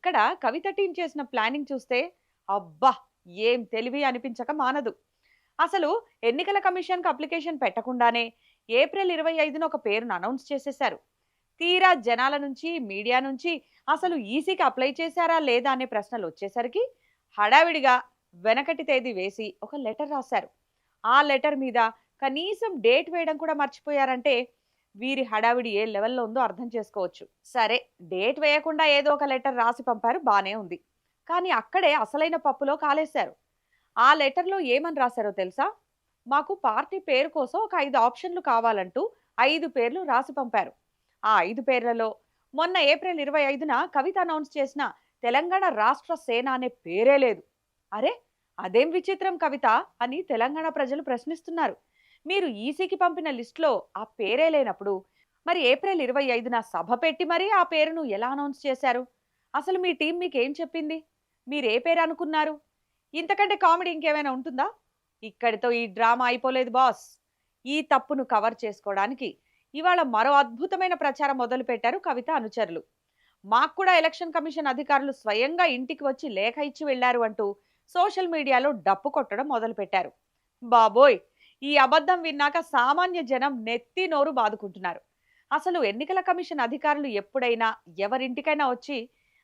ఇక్కడ కవిత టీం చేసిన ప్లానింగ్ చూస్తే అబ్బా ఏం తెలివి అనిపించక మానదు. అసలు ఎన్నికల కమిషన్‌కి అప్లికేషన్ పెట్టకుండానే ఏప్రిల్ 25న ఒక పేరును అనౌన్స్ చేసేశారు. తీరా జనాల నుంచి, మీడియా నుంచి అసలు ఈసీకి అప్లై చేశారా లేదా అనే ప్రశ్నలొచ్చేసరికి హడావిడిగా వెనకటి తేదీ వేసి ఒక లెటర్ రాశారు. ఆ లెటర్ మీద కనీసం డేట్ వేయడం కూడా మర్చిపోయారంటే వీరి హడావిడి ఏ లెవెల్‌లో ఉందో అర్థం చేసుకోవచ్చు. సరే, డేట్ వేయకుండా ఏదో ఒక లెటర్ రాసి పంపారు బానే ఉంది. కానీ అక్కడే అసలైన పప్పులో కాలేశారు. ఆ లెటర్‌లో ఏమని రాశారో తెలుసా? మాకు పార్టీ పేరు కోసం ఒక 5 ఆప్షన్‌లు కావాలంటూ 5 పేర్లు రాసి పంపారు. ఆ 5 పేర్లలో మొన్న ఏప్రిల్ 25న కవిత అనౌన్స్ చేసిన తెలంగాణ రాష్ట్ర సేన అనే పేరే లేదు. అరే! అదేం విచిత్రం కవిత అని తెలంగాణ ప్రజలు ప్రశ్నిస్తున్నారు. మీరు ఈసీకి పంపిన లిస్ట్‌లో ఆ పేరే లేనప్పుడు మరి ఏప్రిల్ 25న సభ పెట్టి మరీ ఆ పేరును ఎలా అనౌన్స్ చేశారు? అసలు మీ టీం మీకేం చెప్పింది? మీరే పేరు అనుకున్నారు? ఇంతకంటే కామెడీ ఇంకేమైనా ఉంటుందా? ఇక్కడితో ఈ డ్రామా అయిపోలేదు బాస్. ఈ తప్పును కవర్ చేసుకోవడానికి ఇవాళ మరో అద్భుతమైన ప్రచారం మొదలుపెట్టారు కవిత అనుచరులు. మాకు కూడా ఎలక్షన్ కమిషన్ అధికారులు స్వయంగా ఇంటికి వచ్చి లేఖ ఇచ్చి వెళ్లారు అంటూ సోషల్ మీడియాలో డప్పు కొట్టడం మొదలుపెట్టారు. బాబోయ్! ఈ అబద్ధం విన్నాక సామాన్య జనం నెత్తి నోరు బాదుకుంటున్నారు. అసలు ఎన్నికల కమిషన్ అధికారులు ఎప్పుడైనా ఎవరింటికైనా వచ్చి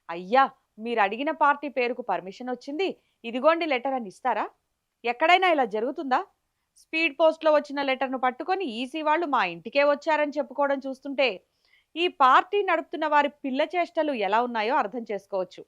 అయ్యా, మీరు అడిగిన పార్టీ పేరుకు పర్మిషన్ వచ్చింది, ఇదిగోండి లెటర్ అని ఇస్తారా? ఎక్కడైనా ఇలా జరుగుతుందా? స్పీడ్ పోస్ట్‌లో వచ్చిన లెటర్‌ను పట్టుకొని ఈసీ వాళ్ళు మా ఇంటికే వచ్చారని చెప్పుకోవడం చూస్తుంటే ఈ పార్టీ నడుపుతున్న వారి పిల్ల చేష్టలు ఎలా ఉన్నాయో అర్థం చేసుకోవచ్చు.